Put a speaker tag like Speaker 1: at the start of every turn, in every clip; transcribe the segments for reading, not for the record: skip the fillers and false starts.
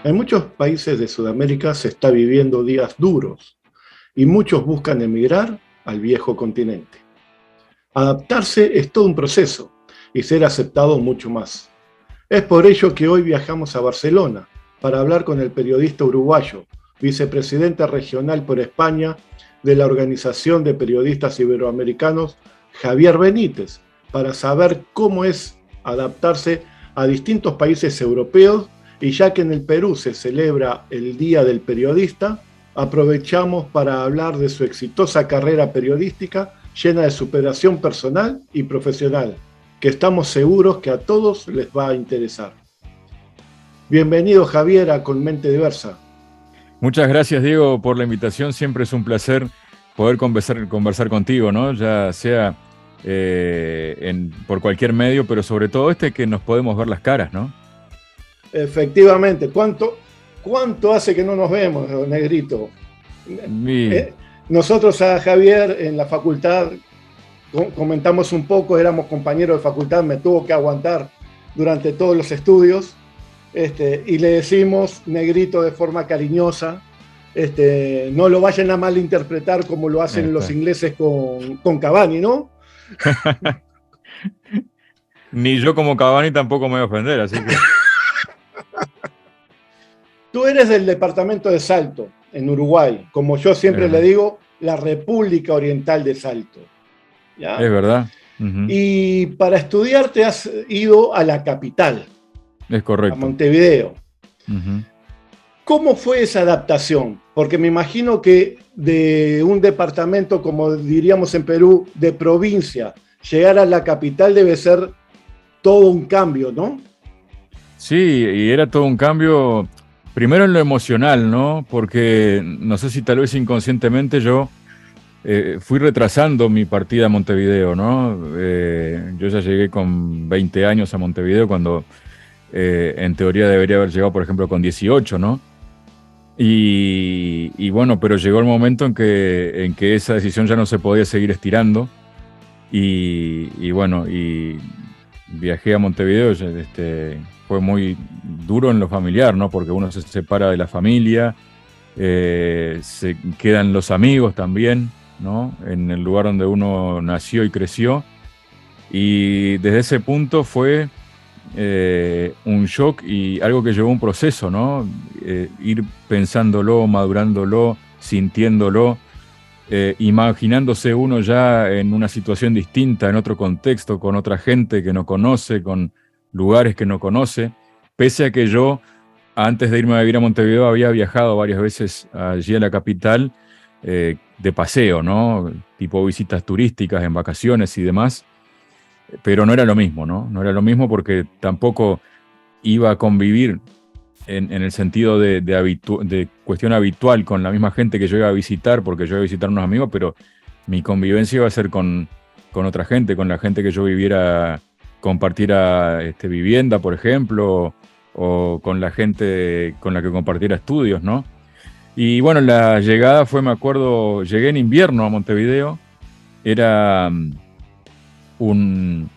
Speaker 1: En muchos países de Sudamérica se está viviendo días duros y muchos buscan emigrar al viejo continente. Adaptarse es todo un proceso y ser aceptado mucho más. Es por ello que hoy viajamos a Barcelona para hablar con el periodista uruguayo, vicepresidente regional por España de la Organización de Periodistas Iberoamericanos, Javier Benítez, para saber cómo es adaptarse a distintos países europeos. Y ya que en el Perú se celebra el Día del Periodista, aprovechamos para hablar de su exitosa carrera periodística llena de superación personal y profesional, que estamos seguros que a todos les va a interesar. Bienvenido, Javier, a Con Mente Diversa.
Speaker 2: Muchas gracias, Diego, por la invitación. Siempre es un placer poder conversar contigo, ¿no? Ya sea por cualquier medio, pero sobre todo que nos podemos ver las caras, ¿no?
Speaker 1: Efectivamente, ¿cuánto hace que no nos vemos, Negrito?
Speaker 2: Y...
Speaker 1: Nosotros a Javier en la facultad comentamos un poco, éramos compañeros de facultad, me tuvo que aguantar durante todos los estudios, y le decimos Negrito de forma cariñosa, no lo vayan a malinterpretar como lo hacen los ingleses con Cavani, ¿no?
Speaker 2: Ni yo como Cavani tampoco me voy a ofender, así que...
Speaker 1: Tú eres del departamento de Salto, en Uruguay, como yo siempre le digo, la República Oriental de Salto. ¿Ya?
Speaker 2: Es verdad.
Speaker 1: Y para estudiar te has ido a la capital.
Speaker 2: Es correcto.
Speaker 1: A Montevideo. ¿Cómo fue esa adaptación? Porque me imagino que de un departamento, como diríamos en Perú, de provincia, llegar a la capital debe ser todo un cambio, ¿no?
Speaker 2: Sí, y era todo un cambio, primero en lo emocional, ¿no? Porque no sé si tal vez inconscientemente yo fui retrasando mi partida a Montevideo, ¿no? Yo ya llegué con 20 años a Montevideo cuando en teoría debería haber llegado, por ejemplo, con 18, ¿no? Y bueno, pero llegó el momento en que esa decisión ya no se podía seguir estirando. Y bueno, y viajé a Montevideo, fue muy duro en lo familiar, ¿no? Porque uno se separa de la familia, se quedan los amigos también, ¿no? En el lugar donde uno nació y creció. Y desde ese punto fue un shock y algo que llevó un proceso, ¿no? Ir pensándolo, madurándolo, sintiéndolo, imaginándose uno ya en una situación distinta, en otro contexto, con otra gente que no conoce, con lugares que no conoce, pese a que yo, antes de irme a vivir a Montevideo, había viajado varias veces allí a la capital de paseo, ¿no? Tipo visitas turísticas, en vacaciones y demás, pero no era lo mismo, ¿no? No era lo mismo porque tampoco iba a convivir en el sentido de cuestión habitual con la misma gente que yo iba a visitar, porque yo iba a visitar unos amigos, pero mi convivencia iba a ser con otra gente, con la gente que yo compartiera vivienda, por ejemplo, o con la gente con la que compartiera estudios, ¿no? Y bueno, la llegada fue, me acuerdo, llegué en invierno a Montevideo, era un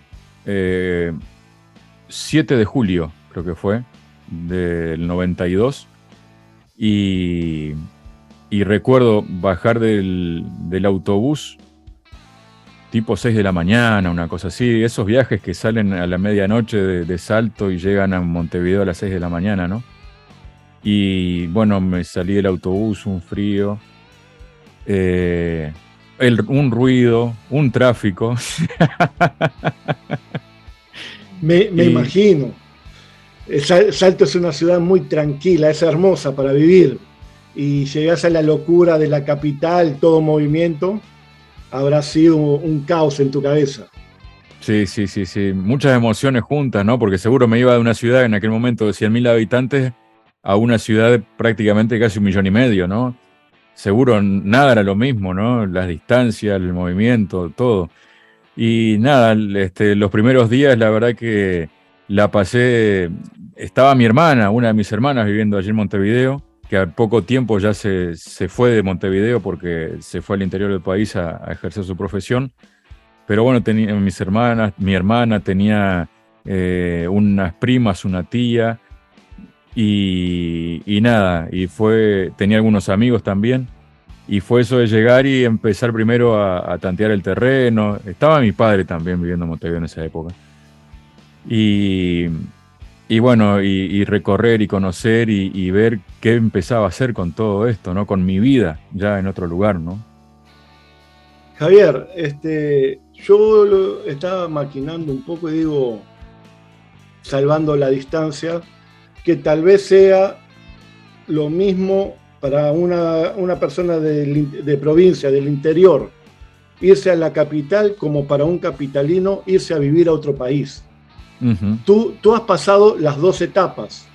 Speaker 2: 7 de julio, creo que fue, del 92, y recuerdo bajar del autobús tipo 6 de la mañana, una cosa así, esos viajes que salen a la medianoche de Salto y llegan a Montevideo a las 6 de la mañana, ¿no? Y bueno, me salí del autobús, un frío, un ruido, un tráfico.
Speaker 1: Me imagino. Salto es una ciudad muy tranquila, es hermosa para vivir. Y llegás a la locura de la capital, todo movimiento, habrá sido un caos en tu cabeza.
Speaker 2: Sí. Muchas emociones juntas, ¿no? Porque seguro me iba de una ciudad en aquel momento de 100.000 habitantes a una ciudad de prácticamente casi 1,5 millones, ¿no? Seguro nada era lo mismo, ¿no? Las distancias, el movimiento, todo. Y nada, los primeros días la verdad que la pasé, estaba mi hermana, una de mis hermanas viviendo allí en Montevideo, que al poco tiempo ya se fue de Montevideo porque se fue al interior del país a ejercer su profesión. Pero bueno, tenía mis hermanas, mi hermana tenía unas primas, una tía, y nada, tenía algunos amigos también, y fue eso de llegar y empezar primero a tantear el terreno. Estaba mi padre también viviendo en Montevideo en esa época. Y, y bueno, y recorrer y conocer y ver qué empezaba a hacer con todo esto, ¿no? Con mi vida ya en otro lugar, ¿no?
Speaker 1: Javier, yo estaba maquinando un poco y digo, salvando la distancia, que tal vez sea lo mismo para una persona de provincia, del interior, irse a la capital como para un capitalino irse a vivir a otro país.
Speaker 2: Uh-huh.
Speaker 1: Tú has pasado las dos etapas.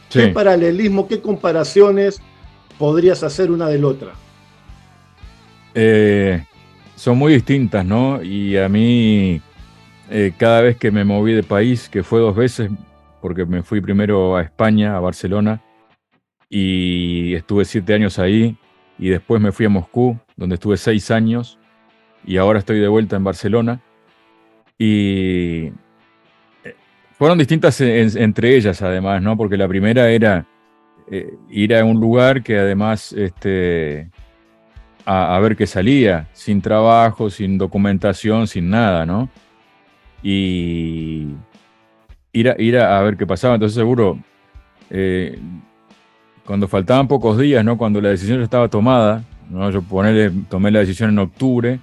Speaker 2: Sí.
Speaker 1: ¿Qué paralelismo, qué comparaciones podrías hacer una de la otra?
Speaker 2: Son muy distintas, ¿no? Y a mí, cada vez que me moví de país, que fue 2 veces, porque me fui primero a España, a Barcelona, y estuve 7 años ahí, y después me fui a Moscú, donde estuve 6 años, y ahora estoy de vuelta en Barcelona, y fueron distintas entre ellas, además, ¿no? Porque la primera era ir a un lugar que además a ver qué salía, sin trabajo, sin documentación, sin nada, ¿no? Y ir a ver qué pasaba. Entonces seguro, cuando faltaban pocos días, ¿no? Cuando la decisión ya estaba tomada, ¿no? Yo tomé la decisión en octubre,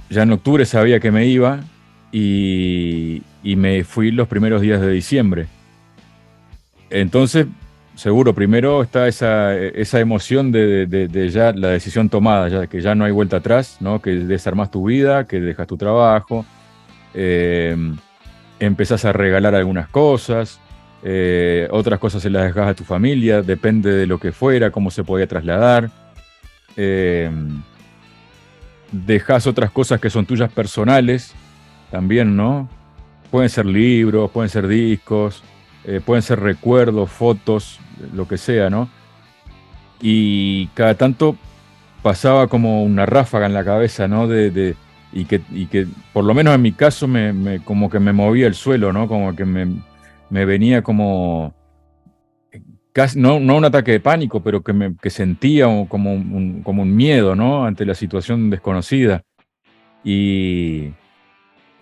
Speaker 2: ya en octubre sabía que me iba y me fui los primeros días de diciembre. Entonces, seguro, primero está esa emoción de ya la decisión tomada, ya que ya no hay vuelta atrás, ¿no? Que desarmás tu vida, que dejas tu trabajo, empezás a regalar algunas cosas, otras cosas se las dejás a tu familia, depende de lo que fuera, cómo se podía trasladar. Dejás otras cosas que son tuyas personales también, ¿no? Pueden ser libros, pueden ser discos, pueden ser recuerdos, fotos, lo que sea, ¿no? Y cada tanto pasaba como una ráfaga en la cabeza, ¿no? Y que por lo menos en mi caso como que me movía el suelo, ¿no? Como que me venía como casi, no un ataque de pánico, pero que sentía como un miedo, ¿no? Ante la situación desconocida.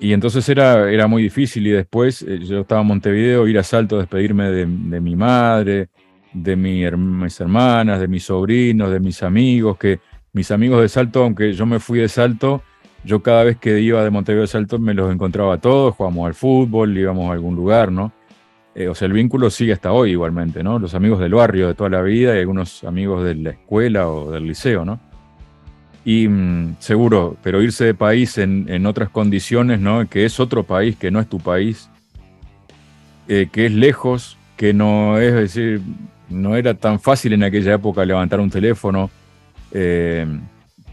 Speaker 2: Y entonces era muy difícil. Y después yo estaba en Montevideo, ir a Salto a despedirme de mi madre, de mis hermanas, de mis sobrinos, de mis amigos, que mis amigos de Salto, aunque yo me fui de Salto, yo cada vez que iba de Montevideo a Salto me los encontraba a todos, jugábamos al fútbol, íbamos a algún lugar, ¿no? O sea, el vínculo sigue hasta hoy igualmente, ¿no? Los amigos del barrio de toda la vida y algunos amigos de la escuela o del liceo, ¿no? Y seguro, pero irse de país en otras condiciones, ¿no? Que es otro país, que no es tu país, que es lejos, que no es decir, no era tan fácil en aquella época levantar un teléfono,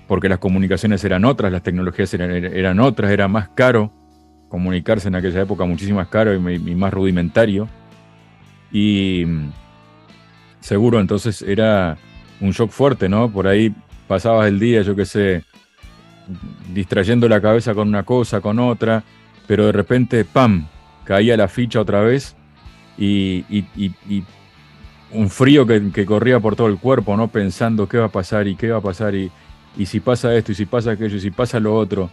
Speaker 2: porque las comunicaciones eran otras, las tecnologías eran otras, era más caro comunicarse en aquella época, muchísimo más caro y más rudimentario. Y seguro, entonces era un shock fuerte, ¿no? Por ahí pasabas el día, yo qué sé, distrayendo la cabeza con una cosa, con otra, pero de repente, ¡pam!, caía la ficha otra vez y un frío que corría por todo el cuerpo, ¿no? Pensando qué va a pasar y qué va a pasar y si pasa esto y si pasa aquello y si pasa lo otro,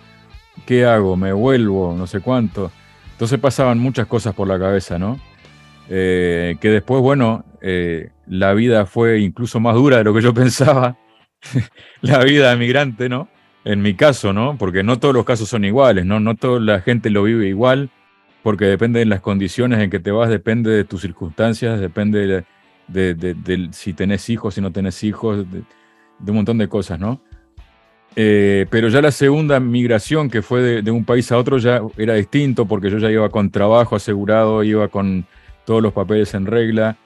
Speaker 2: ¿qué hago? ¿Me vuelvo? No sé cuánto. Entonces pasaban muchas cosas por la cabeza, ¿no? Que después, bueno, la vida fue incluso más dura de lo que yo pensaba. La vida de migrante, ¿no? En mi caso, ¿no? Porque no todos los casos son iguales, ¿no? No toda la gente lo vive igual, porque depende de las condiciones en que te vas, depende de tus circunstancias, depende de si tenés hijos, si no tenés hijos, de un montón de cosas, ¿no? Pero ya la segunda migración, que fue de un país a otro, ya era distinto, porque yo ya iba con trabajo asegurado, iba con todos los papeles en regla.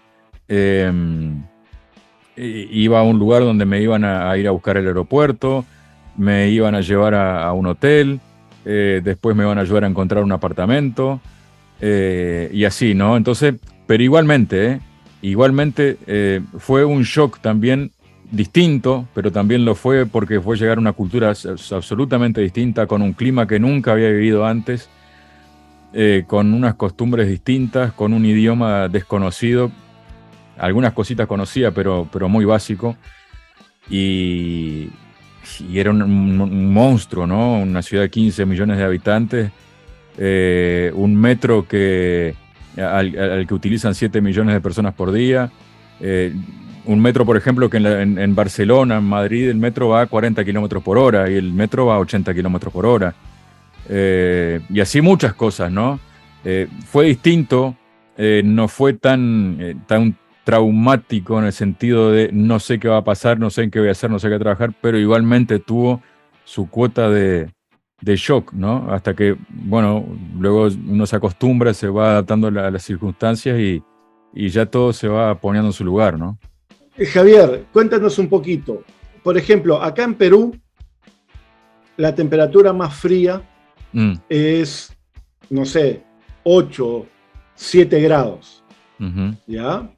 Speaker 2: Iba a un lugar donde me iban a ir a buscar el aeropuerto, me iban a llevar a un hotel, después me iban a ayudar a encontrar un apartamento, y así, ¿no? Entonces, pero igualmente fue un shock también distinto, pero también lo fue porque fue llegar a una cultura absolutamente distinta, con un clima que nunca había vivido antes, con unas costumbres distintas, con un idioma desconocido, algunas cositas conocía, pero muy básico. Y era un monstruo, ¿no? Una ciudad de 15 millones de habitantes, un metro al que utilizan 7 millones de personas por día. Un metro, por ejemplo, que en Barcelona, en Madrid, el metro va a 40 kilómetros por hora y el metro va a 80 kilómetros por hora. Y así muchas cosas, ¿no? Fue distinto, no fue tan traumático en el sentido de no sé qué va a pasar, no sé en qué voy a hacer, no sé qué trabajar, pero igualmente tuvo su cuota de shock, ¿no? Hasta que, bueno, luego uno se acostumbra, se va adaptando a las circunstancias y ya todo se va poniendo en su lugar, ¿no?
Speaker 1: Javier, cuéntanos un poquito. Por ejemplo, acá en Perú, la temperatura más fría es, no sé, 8, 7 grados. ¿Ya?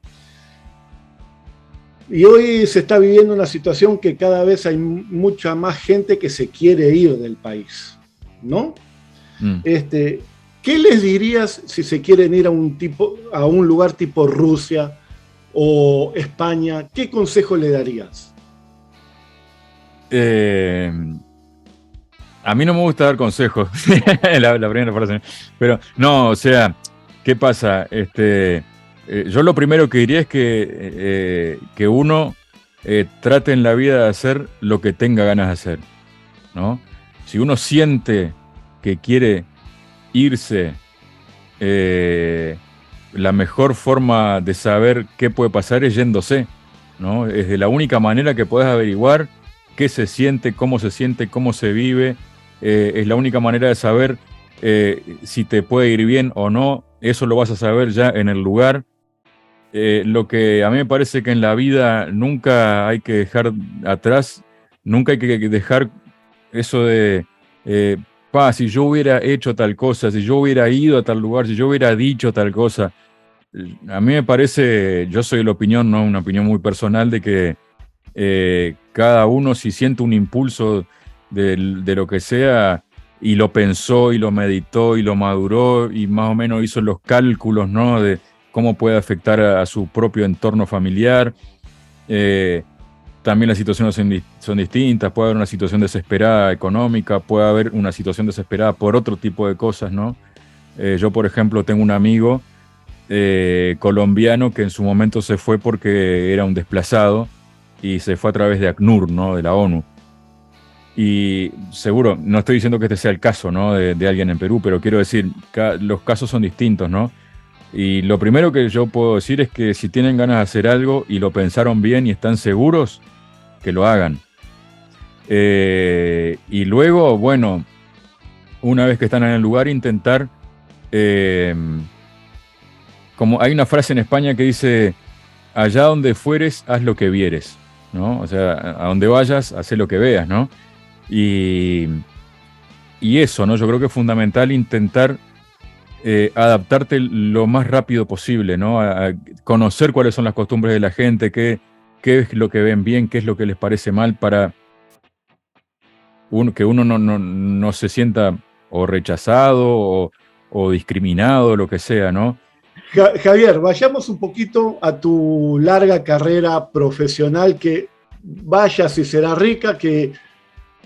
Speaker 1: Y hoy se está viviendo una situación que cada vez hay mucha más gente que se quiere ir del país, ¿no? ¿Qué les dirías si se quieren ir a un lugar tipo Rusia o España? ¿Qué consejo le darías?
Speaker 2: A mí no me gusta dar consejos, la primera frase, pero no, o sea, ¿qué pasa? Yo lo primero que diría es que uno trate en la vida de hacer lo que tenga ganas de hacer, ¿no? Si uno siente que quiere irse, la mejor forma de saber qué puede pasar es yéndose, ¿no? Es de la única manera que puedes averiguar qué se siente, cómo se vive, es la única manera de saber si te puede ir bien o no, eso lo vas a saber ya en el lugar. Lo que a mí me parece que en la vida nunca hay que dejar atrás, nunca hay que dejar eso de, si yo hubiera hecho tal cosa, si yo hubiera ido a tal lugar, si yo hubiera dicho tal cosa. A mí me parece, yo soy de la opinión, ¿no? Una opinión muy personal de que cada uno si siente un impulso de lo que sea y lo pensó y lo meditó y lo maduró y más o menos hizo los cálculos, ¿no? De cómo puede afectar a su propio entorno familiar. También las situaciones son distintas, puede haber una situación desesperada económica, puede haber una situación desesperada por otro tipo de cosas, ¿no? Yo, por ejemplo, tengo un amigo colombiano que en su momento se fue porque era un desplazado y se fue a través de ACNUR, ¿no? De la ONU. Y seguro, no estoy diciendo que este sea el caso, ¿no? de alguien en Perú, pero quiero decir, los casos son distintos, ¿no? Y lo primero que yo puedo decir es que si tienen ganas de hacer algo y lo pensaron bien y están seguros, que lo hagan. Y luego, bueno, una vez que están en el lugar, intentar, como hay una frase en España que dice, allá donde fueres, haz lo que vieres, ¿no? O sea, a donde vayas, haz lo que veas, ¿no? Y eso, ¿no? Yo creo que es fundamental intentar adaptarte lo más rápido posible, ¿no? A conocer cuáles son las costumbres de la gente, qué es lo que ven bien, qué es lo que les parece mal, para que uno no se sienta o rechazado o discriminado, lo que sea, ¿no?
Speaker 1: Javier, vayamos un poquito a tu larga carrera profesional, que vaya si será rica, que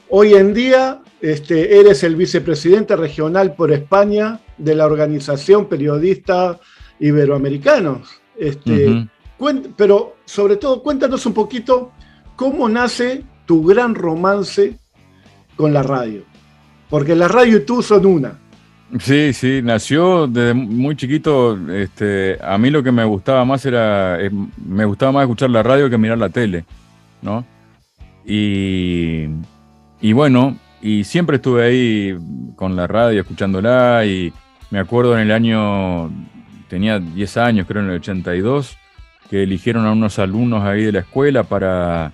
Speaker 1: hoy en día eres el vicepresidente regional por España de la Organización Periodista Iberoamericanos. Pero sobre todo, cuéntanos un poquito cómo nace tu gran romance con la radio. Porque la radio y tú son una.
Speaker 2: Sí, nació desde muy chiquito. A mí lo que me gustaba más me gustaba más escuchar la radio que mirar la tele, ¿no? Y bueno, y siempre estuve ahí con la radio, escuchándola, y me acuerdo en el año, tenía 10 años, creo en el 82, que eligieron a unos alumnos ahí de la escuela para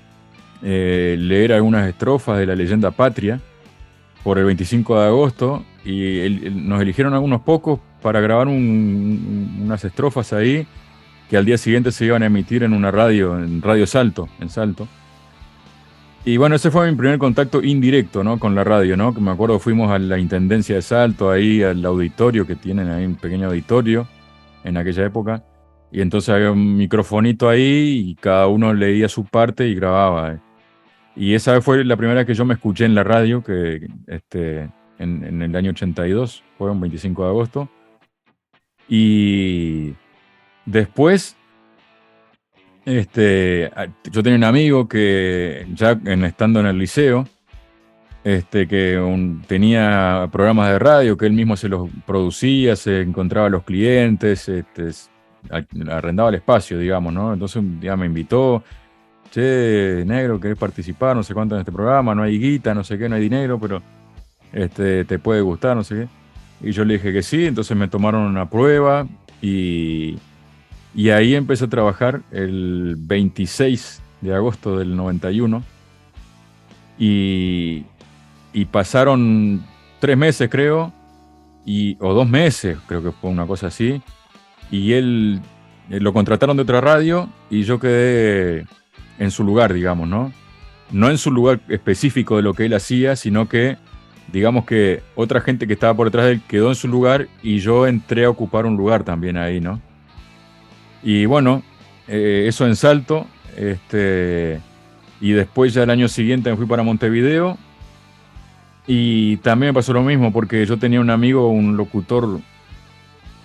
Speaker 2: leer algunas estrofas de la leyenda patria por el 25 de agosto, y nos eligieron algunos pocos para grabar unas estrofas ahí, que al día siguiente se iban a emitir en una radio, en Radio Salto, en Salto. Y bueno, ese fue mi primer contacto indirecto, ¿no? Con la radio, ¿no? Que me acuerdo fuimos a la Intendencia de Salto, ahí al auditorio, que tienen ahí un pequeño auditorio en aquella época. Y entonces había un microfonito ahí y cada uno leía su parte y grababa. Y esa fue la primera vez que yo me escuché en la radio, que en el año 82, fue un 25 de agosto. Y después, yo tenía un amigo que ya estando en el liceo, tenía programas de radio que él mismo se los producía, se encontraba a los clientes, arrendaba el espacio, digamos, ¿no? Entonces un día me invitó, che, negro, ¿querés participar? No sé cuánto en este programa, no hay guita, no sé qué, no hay dinero, pero te puede gustar, no sé qué. Y yo le dije que sí, entonces me tomaron una prueba y ahí empecé a trabajar el 26 de agosto del 91 y pasaron 3 meses, creo, o 2 meses, creo que fue una cosa así, y él lo contrataron de otra radio y yo quedé en su lugar, digamos, ¿no? No en su lugar específico de lo que él hacía, sino que, digamos que otra gente que estaba por detrás de él quedó en su lugar y yo entré a ocupar un lugar también ahí, ¿no? Y bueno, eso en Salto, y después ya el año siguiente me fui para Montevideo y también me pasó lo mismo porque yo tenía un amigo, un locutor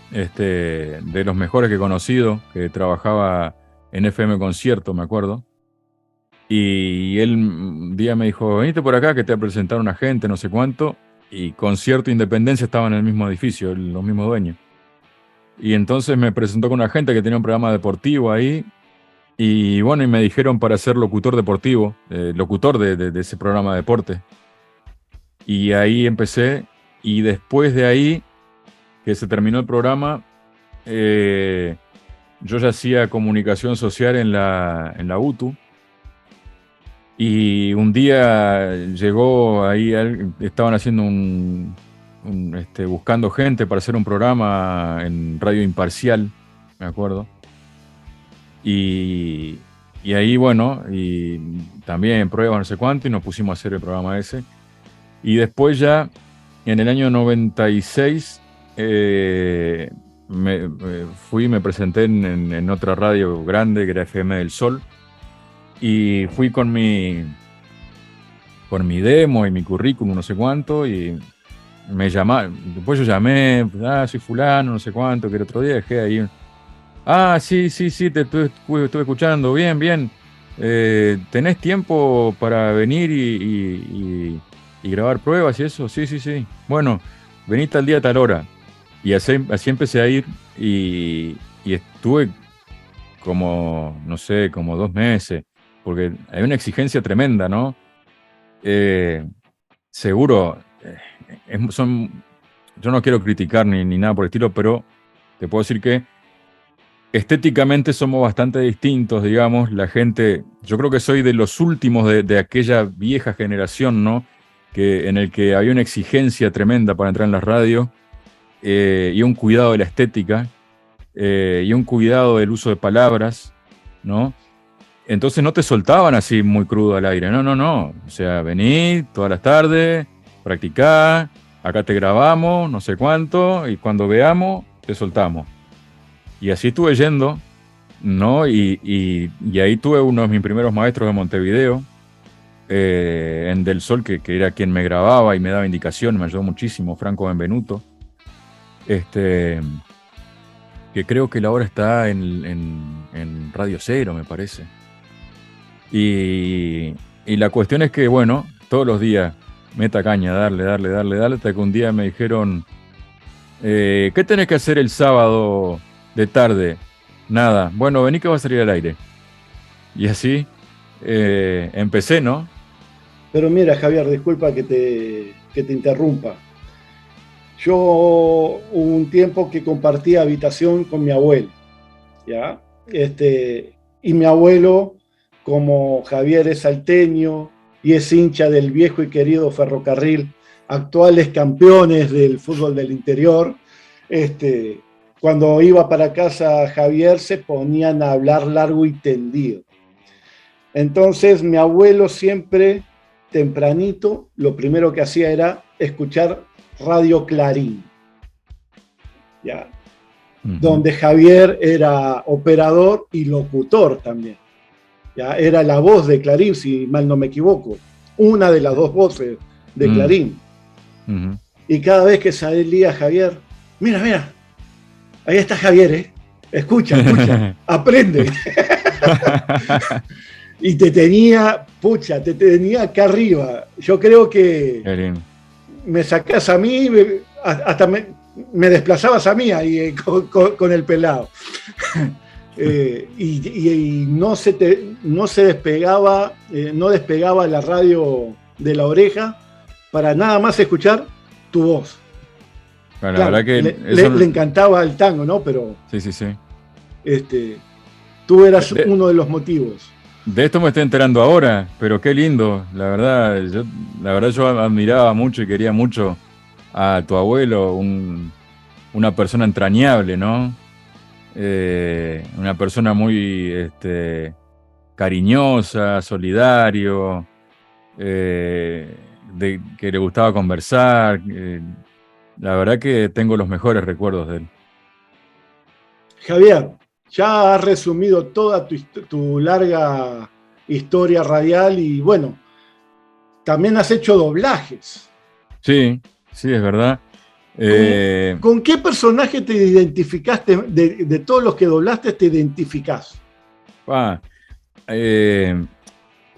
Speaker 2: de los mejores que he conocido, que trabajaba en FM Concierto, me acuerdo. Y él un día me dijo, venite por acá que te voy a presentar a una gente, no sé cuánto. Y Concierto e Independencia estaban en el mismo edificio, los mismos dueños. Y entonces me presentó con una gente que tenía un programa deportivo ahí. Y bueno, y me dijeron para ser locutor deportivo, locutor de ese programa de deporte. Y ahí empecé. Y después de ahí, que se terminó el programa, yo ya hacía comunicación social en la UTU. Y un día llegó ahí, estaban haciendo buscando gente para hacer un programa en Radio Imparcial, me acuerdo. Y ahí, bueno, y también pruebas, no sé cuánto, y nos pusimos a hacer el programa ese. Y después ya, en el año 96, me presenté en otra radio grande, que era FM del Sol. Y fui con mi demo y mi currículum, no sé cuánto, y me llamaron. Después yo llamé, soy fulano, no sé cuánto, que el otro día dejé ahí. Sí, te estuve escuchando, bien. ¿Tenés tiempo para venir y grabar pruebas y eso? Sí. Bueno, vení tal día, tal hora. Y así empecé a ir y estuve como 2 meses. Porque hay una exigencia tremenda, ¿no? Seguro, yo no quiero criticar ni nada por el estilo, pero te puedo decir que estéticamente somos bastante distintos, digamos. La gente, yo creo que soy de los últimos de aquella vieja generación, ¿no? En el que había una exigencia tremenda para entrar en las radios, y un cuidado de la estética, y un cuidado del uso de palabras, ¿no? Entonces no te soltaban así muy crudo al aire. No. O sea, vení todas las tardes, practicá, acá te grabamos, no sé cuánto, y cuando veamos, te soltamos. Y así estuve yendo, ¿no? Y ahí tuve uno de mis primeros maestros de Montevideo, en Del Sol, que era quien me grababa y me daba indicaciones, me ayudó muchísimo, Franco Benvenuto. Que creo que la hora está en Radio Cero, me parece. Y la cuestión es que, bueno, todos los días meta caña, darle, hasta que un día me dijeron, ¿qué tenés que hacer el sábado de tarde? Nada, bueno, vení que va a salir al aire. Y así empecé, ¿no?
Speaker 1: Pero mira, Javier, disculpa que te interrumpa. Yo hubo un tiempo que compartía habitación con mi abuelo, ¿ya? Y mi abuelo, como Javier es salteño y es hincha del viejo y querido Ferrocarril, actuales campeones del fútbol del interior, cuando iba para casa Javier se ponían a hablar largo y tendido. Entonces mi abuelo siempre, tempranito, lo primero que hacía era escuchar Radio Clarín. ¿Ya? donde Javier era operador y locutor también. ¿Ya? Era la voz de Clarín, si mal no me equivoco, una de las dos voces de Clarín. Y cada vez que salía Javier, mira, ahí está Javier, escucha, aprende. Y te tenía acá arriba. Yo creo que me sacás a mí, hasta me desplazabas a mí ahí con el pelado. Y no se despegaba, no despegaba la radio de la oreja para nada más escuchar tu voz.
Speaker 2: Bueno, claro, la verdad que
Speaker 1: le encantaba el tango, ¿no? Pero
Speaker 2: sí.
Speaker 1: Tú eras uno de los motivos.
Speaker 2: De esto me estoy enterando ahora, pero qué lindo. La verdad yo admiraba mucho y quería mucho a tu abuelo, una persona entrañable, ¿no? Una persona muy cariñosa, solidario, que le gustaba conversar. La verdad que tengo los mejores recuerdos de él.
Speaker 1: Javier, ya has resumido toda tu larga historia radial y bueno, también has hecho doblajes.
Speaker 2: Sí, es verdad.
Speaker 1: ¿Con qué personaje te identificaste, de todos los que doblaste, te identificás?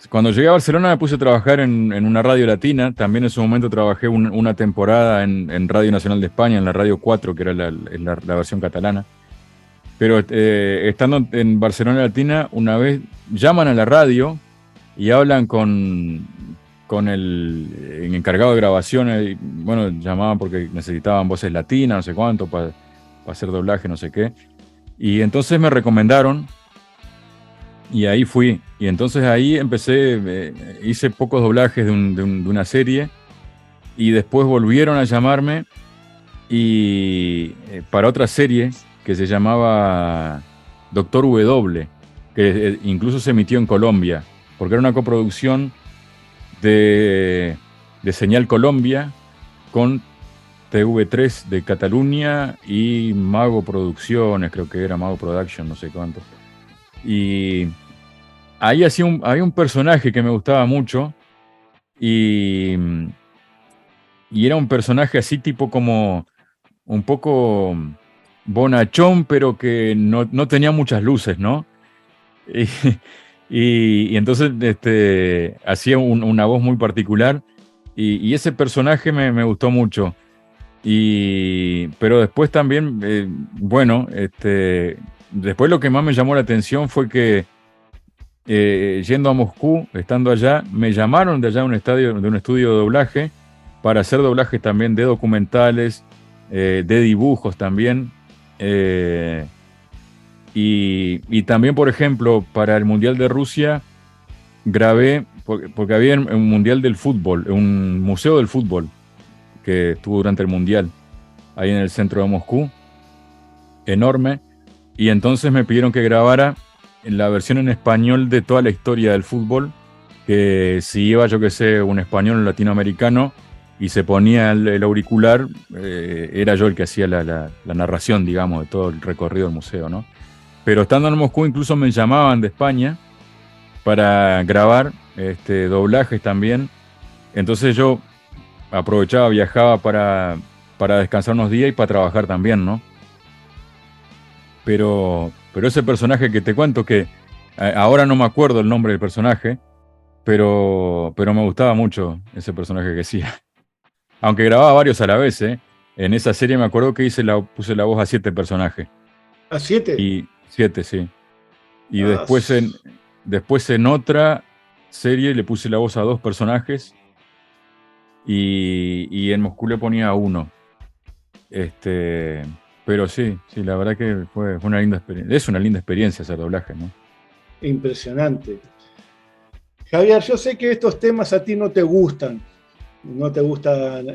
Speaker 2: Cuando llegué a Barcelona me puse a trabajar en una radio latina. También en su momento trabajé una temporada en Radio Nacional de España, en la Radio 4, que era la versión catalana. Pero estando en Barcelona Latina, una vez llaman a la radio y hablan con el encargado de grabaciones. Bueno, llamaban porque necesitaban voces latinas, no sé cuánto, para hacer doblaje, no sé qué. Y entonces me recomendaron y ahí fui. Y entonces ahí empecé, hice pocos doblajes de una serie y después volvieron a llamarme y para otra serie que se llamaba Doctor W, que incluso se emitió en Colombia, porque era una coproducción de Señal Colombia con TV3 de Cataluña y Mago Producciones, creo que era Mago Production, no sé cuánto. Y ahí había un personaje que me gustaba mucho y era un personaje así tipo como un poco bonachón, pero que no tenía muchas luces, ¿no? Y entonces hacía una voz muy particular y ese personaje me gustó mucho. Pero después también, después lo que más me llamó la atención fue que yendo a Moscú, estando allá, me llamaron de allá de un estudio de doblaje para hacer doblajes también de documentales, de dibujos también. Y también, por ejemplo, para el Mundial de Rusia grabé, porque había un Mundial del Fútbol, un museo del fútbol que estuvo durante el Mundial, ahí en el centro de Moscú, enorme, y entonces me pidieron que grabara la versión en español de toda la historia del fútbol, que si iba, yo que sé, un español latinoamericano y se ponía el auricular, era yo el que hacía la narración, digamos, de todo el recorrido del museo, ¿no? Pero estando en Moscú incluso me llamaban de España para grabar doblajes también. Entonces yo aprovechaba, viajaba para descansar unos días y para trabajar también, ¿no? Pero ese personaje que te cuento, que ahora no me acuerdo el nombre del personaje, pero me gustaba mucho ese personaje que hacía. Aunque grababa varios a la vez, ¿eh? En esa serie me acuerdo que puse la voz a 7 personajes.
Speaker 1: ¿A 7?
Speaker 2: Y 7, sí. Y después en otra serie le puse la voz a 2 personajes. Y en Moscú le ponía a 1. Pero sí, la verdad que fue una linda experiencia. Es una linda experiencia hacer doblaje, ¿no?
Speaker 1: Impresionante. Javier, yo sé que estos temas a ti no te gusta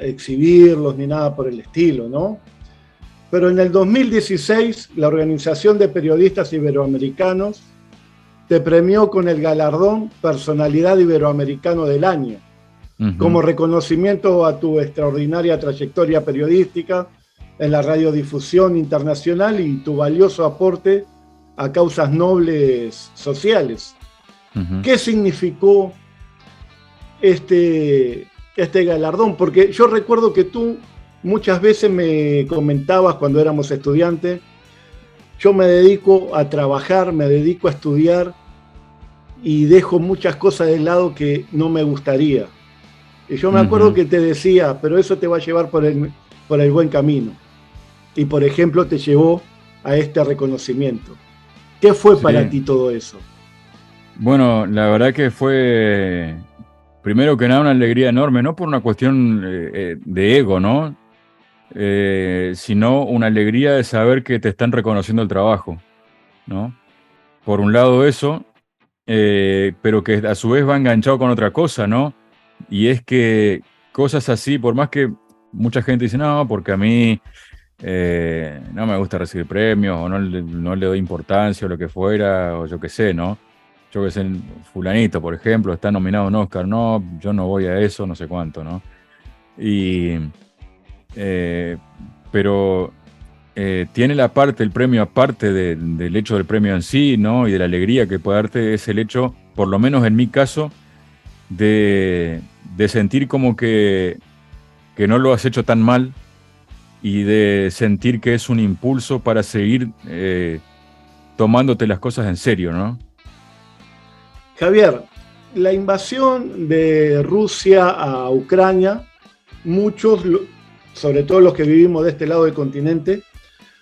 Speaker 1: exhibirlos ni nada por el estilo, ¿no? Pero en el 2016, la Organización de Periodistas Iberoamericanos te premió con el galardón Personalidad Iberoamericano del Año, como reconocimiento a tu extraordinaria trayectoria periodística en la radiodifusión internacional y tu valioso aporte a causas nobles sociales. ¿Qué significó este galardón? Porque yo recuerdo que tú muchas veces me comentabas cuando éramos estudiantes, yo me dedico a trabajar, me dedico a estudiar y dejo muchas cosas de lado que no me gustaría. Y yo me acuerdo que te decía, pero eso te va a llevar por el buen camino. Y por ejemplo te llevó a este reconocimiento. ¿Qué fue para ti todo eso?
Speaker 2: Bueno, la verdad que fue, primero que nada, una alegría enorme, no por una cuestión de ego, ¿no? Sino una alegría de saber que te están reconociendo el trabajo, ¿no? Por un lado eso, pero que a su vez va enganchado con otra cosa, ¿no? Y es que cosas así, por más que mucha gente dice, no, porque a mí no me gusta recibir premios, o no le doy importancia, o lo que fuera, o yo qué sé, ¿no? Yo qué sé, fulanito, por ejemplo, está nominado a un Oscar, no, yo no voy a eso, no sé cuánto, ¿no? Pero tiene el premio aparte del hecho del premio en sí, ¿no? Y de la alegría que puede darte, es el hecho, por lo menos en mi caso, de sentir como que no lo has hecho tan mal y de sentir que es un impulso para seguir tomándote las cosas en serio, ¿no?
Speaker 1: Javier, la invasión de Rusia a Ucrania, muchos, sobre todo los que vivimos de este lado del continente,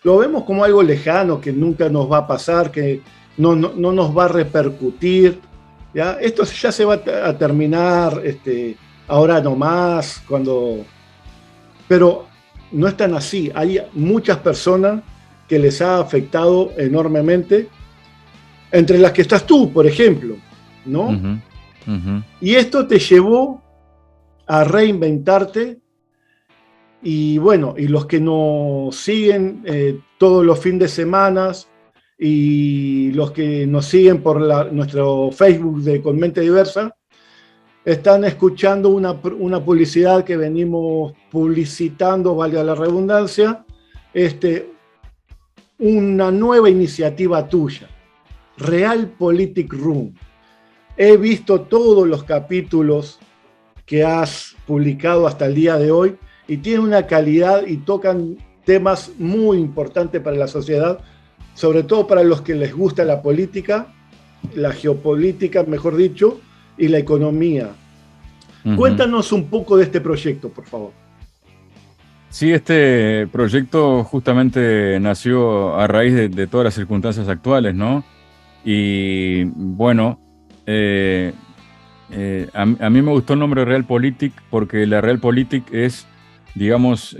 Speaker 1: lo vemos como algo lejano, que nunca nos va a pasar, que no nos va a repercutir, ¿ya? Esto ya se va a terminar ahora nomás, pero no es tan así. Hay muchas personas que les ha afectado enormemente, entre las que estás tú, por ejemplo, ¿no? Y esto te llevó a reinventarte. Y bueno, y los que nos siguen todos los fines de semana y los que nos siguen por nuestro Facebook de Con Mente Diversa, están escuchando una publicidad que venimos publicitando, valga la redundancia, una nueva iniciativa tuya, Realpolitik Room. He visto todos los capítulos que has publicado hasta el día de hoy y tienen una calidad y tocan temas muy importantes para la sociedad, sobre todo para los que les gusta la política, la geopolítica, mejor dicho, y la economía. Cuéntanos un poco de este proyecto, por favor.
Speaker 2: Sí, este proyecto justamente nació a raíz de todas las circunstancias actuales, ¿no? Y bueno, a mí me gustó el nombre Realpolitik porque la Realpolitik es, digamos,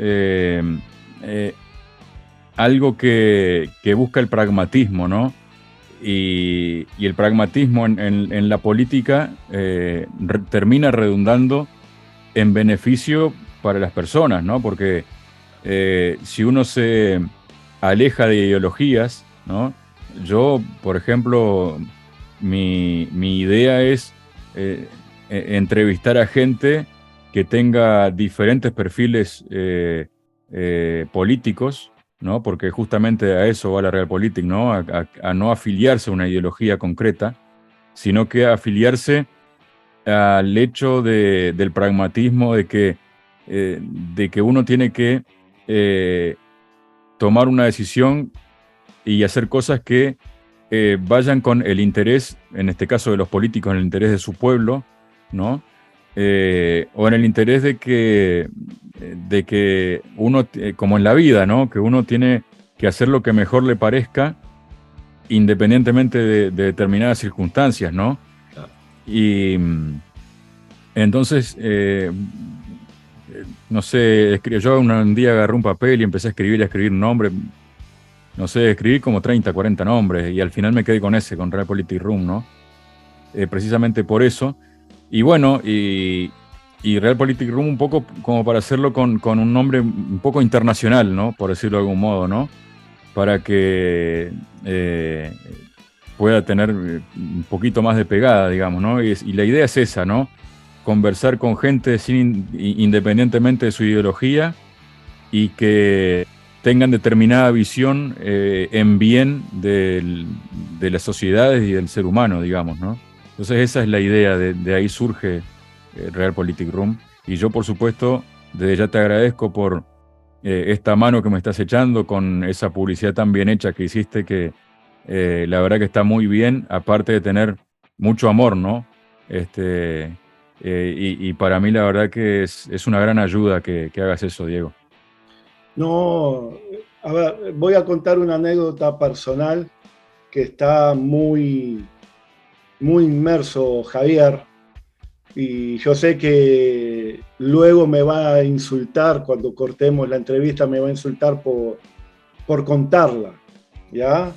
Speaker 2: algo que busca el pragmatismo, ¿no? Y el pragmatismo en la política termina redundando en beneficio para las personas, ¿no? Porque si uno se aleja de ideologías, ¿no? Yo, por ejemplo, mi idea es entrevistar a gente que tenga diferentes perfiles políticos, ¿no? Porque justamente a eso va la Realpolitik, ¿no? A no afiliarse a una ideología concreta, sino que a afiliarse al hecho del pragmatismo, de que uno tiene que tomar una decisión y hacer cosas que vayan con el interés, en este caso de los políticos, en el interés de su pueblo, ¿no? O en el interés de que uno, como en la vida, ¿no? Que uno tiene que hacer lo que mejor le parezca, independientemente de determinadas circunstancias, ¿no? Y entonces, no sé, yo un día agarré un papel y empecé a escribir nombres, no sé, escribí como 30, 40 nombres, y al final me quedé con ese, con Realpolitik Room, ¿no? Precisamente por eso. Y bueno, y Realpolitik Room un poco como para hacerlo con un nombre un poco internacional, ¿no? Por decirlo de algún modo, ¿no? Para que pueda tener un poquito más de pegada, digamos, ¿no? Y la idea es esa, ¿no? Conversar con gente independientemente de su ideología y que tengan determinada visión en bien de las sociedades y del ser humano, digamos, ¿no? Entonces esa es la idea, de ahí surge Realpolitik Room. Y yo, por supuesto, desde ya te agradezco por esta mano que me estás echando con esa publicidad tan bien hecha que hiciste, que la verdad que está muy bien, aparte de tener mucho amor, ¿no? Y para mí la verdad que es una gran ayuda que hagas eso, Diego.
Speaker 1: No, a ver, voy a contar una anécdota personal que está muy, muy inmerso Javier, y yo sé que luego me va a insultar cuando cortemos la entrevista, me va a insultar por contarla, ¿ya?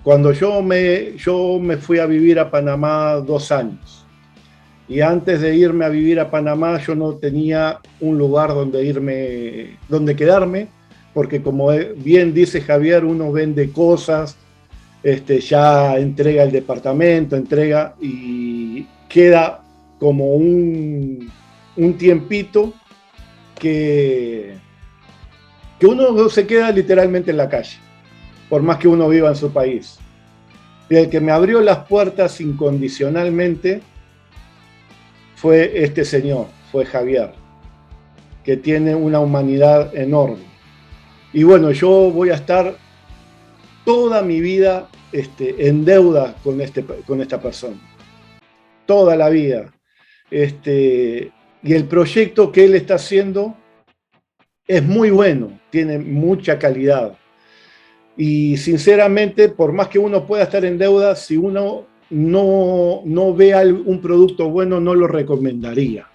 Speaker 1: Cuando yo me fui a vivir a Panamá 2 años, y antes de irme a vivir a Panamá yo no tenía un lugar donde quedarme, porque como bien dice Javier, uno vende cosas, ya entrega el departamento, entrega y queda como un tiempito que uno se queda literalmente en la calle, por más que uno viva en su país. Y el que me abrió las puertas incondicionalmente fue este señor, fue Javier, que tiene una humanidad enorme. Y bueno, yo voy a estar toda mi vida en deuda con esta persona, toda la vida. Y el proyecto que él está haciendo es muy bueno, tiene mucha calidad. Y sinceramente, por más que uno pueda estar en deuda, si uno no ve un producto bueno, no lo recomendaría.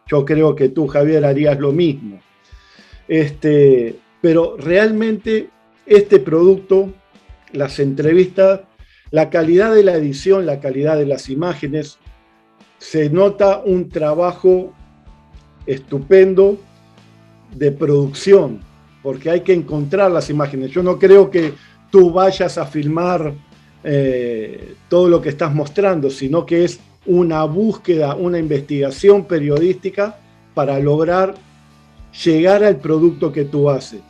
Speaker 1: Yo creo que tú, Javier, harías lo mismo. Pero realmente este producto, las entrevistas, la calidad de la edición, la calidad de las imágenes, se nota un trabajo estupendo de producción, porque hay que encontrar las imágenes. Yo no creo que tú vayas a filmar todo lo que estás mostrando, sino que es una búsqueda, una investigación periodística para lograr llegar al producto que tú haces.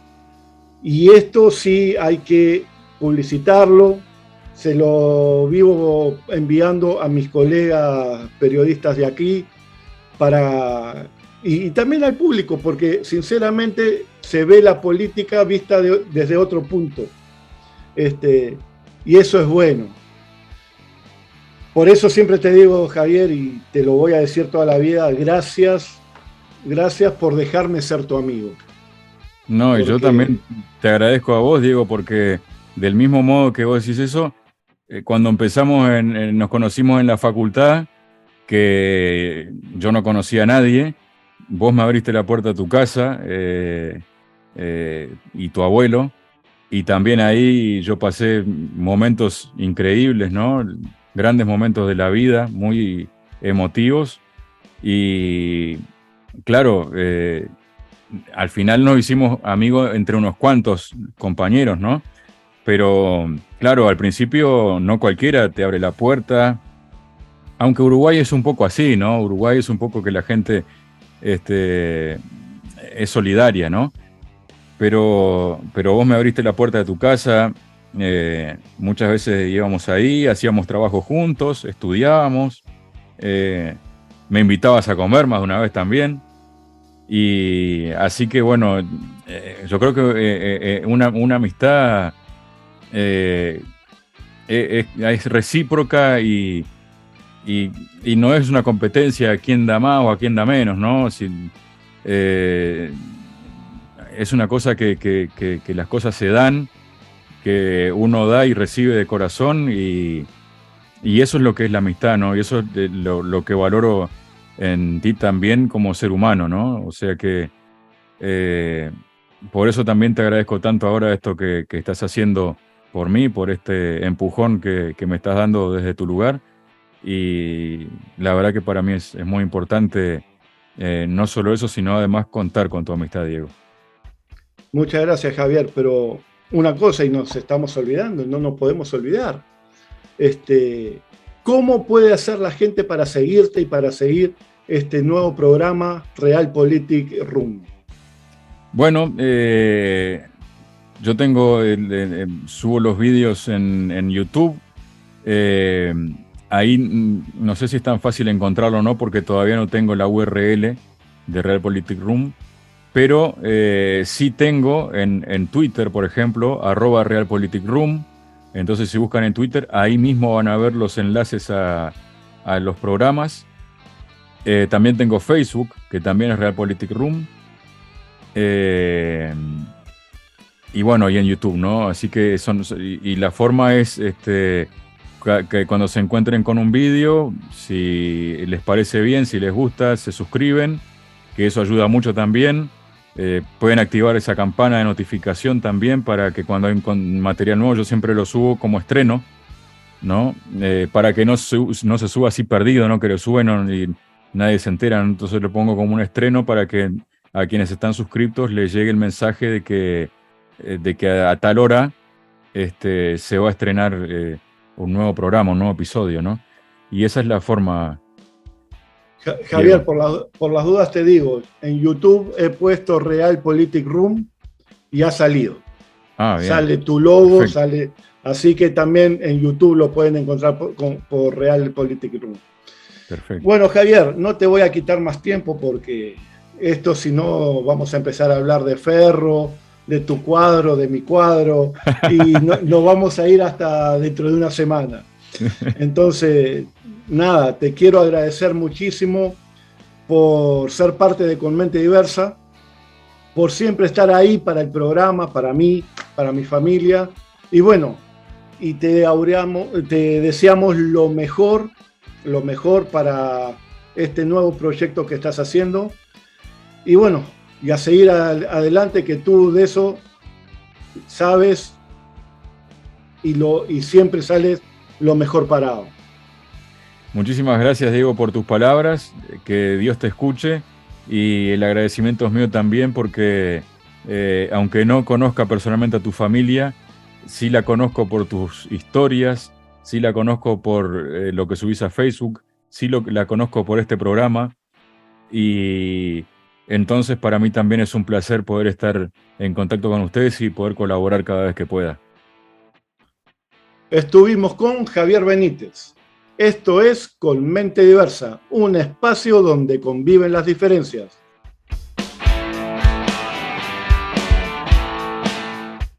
Speaker 1: Y esto sí hay que publicitarlo, se lo vivo enviando a mis colegas periodistas de aquí y también al público, porque sinceramente se ve la política vista desde otro punto. Y eso es bueno. Por eso siempre te digo, Javier, y te lo voy a decir toda la vida, gracias por dejarme ser tu amigo.
Speaker 2: No, y yo también te agradezco a vos, Diego, porque del mismo modo que vos decís eso, cuando nos conocimos en la facultad, que yo no conocía a nadie, vos me abriste la puerta a tu casa y tu abuelo, y también ahí yo pasé momentos increíbles, ¿no? Grandes momentos de la vida, muy emotivos, y claro, al final nos hicimos amigos entre unos cuantos compañeros, ¿no? Pero claro, al principio no cualquiera te abre la puerta, aunque Uruguay es un poco así, ¿no? Uruguay es un poco que la gente es solidaria, ¿no? Pero vos me abriste la puerta de tu casa, muchas veces íbamos ahí, hacíamos trabajo juntos, estudiábamos, me invitabas a comer más de una vez también. Y así que bueno, yo creo que una amistad es recíproca y no es una competencia a quién da más o a quién da menos, ¿no? Es una cosa que las cosas se dan, que uno da y recibe de corazón, y eso es lo que es la amistad, ¿no? Y eso es lo que valoro en ti también como ser humano, ¿no? O sea que por eso también te agradezco tanto ahora esto que estás haciendo por mí, por este empujón que me estás dando desde tu lugar, y la verdad que para mí es muy importante no solo eso, sino además contar con tu amistad, Diego.
Speaker 1: Muchas gracias, Javier, pero una cosa y nos estamos olvidando, no nos podemos olvidar. ¿Cómo puede hacer la gente para seguirte y para seguir este nuevo programa Realpolitik Room?
Speaker 2: Bueno, Yo tengo, subo los vídeos en YouTube. Ahí no sé si es tan fácil encontrarlo o no, porque todavía no tengo la URL de Realpolitik Room, pero sí tengo en Twitter, por ejemplo, @Realpolitik Room. Entonces, si buscan en Twitter, ahí mismo van a ver los enlaces a los programas. También tengo Facebook, que también es Realpolitik Room. Y bueno, y en YouTube, ¿no? Así que y la forma es que cuando se encuentren con un vídeo, si les parece bien, si les gusta, se suscriben, que eso ayuda mucho también. Pueden activar esa campana de notificación también para que cuando hay material nuevo, yo siempre lo subo como estreno, ¿no? Para que no se suba así perdido, ¿no? Que lo suben y nadie se entera. Entonces lo pongo como un estreno para que a quienes están suscriptos les llegue el mensaje de que a tal hora se va a estrenar un nuevo programa, un nuevo episodio, ¿no? Y esa es la forma.
Speaker 1: Javier, por las dudas te digo, en YouTube he puesto Realpolitik Room y ha salido.
Speaker 2: Bien.
Speaker 1: Sale tu logo,
Speaker 2: Perfecto.
Speaker 1: sale. Así que también en YouTube lo pueden encontrar por Realpolitik Room.
Speaker 2: Perfecto.
Speaker 1: Bueno, Javier, no te voy a quitar más tiempo porque esto, si no, vamos a empezar a hablar de Ferro, de tu cuadro, de mi cuadro, y no vamos a ir hasta dentro de una semana. Entonces, nada, te quiero agradecer muchísimo por ser parte de Con Mente Diversa, por siempre estar ahí para el programa, para mí, para mi familia. Y bueno, y te deseamos lo mejor para este nuevo proyecto que estás haciendo. Y bueno, y a seguir adelante, que tú de eso sabes y siempre sales lo mejor parado.
Speaker 2: Muchísimas gracias, Diego, por tus palabras, que Dios te escuche, y el agradecimiento es mío también porque aunque no conozca personalmente a tu familia, sí la conozco por tus historias, sí la conozco por lo que subís a Facebook, sí la conozco por este programa, y entonces para mí también es un placer poder estar en contacto con ustedes y poder colaborar cada vez que pueda.
Speaker 1: Estuvimos con Javier Benítez. Esto es Con Mente Diversa, un espacio donde conviven las diferencias.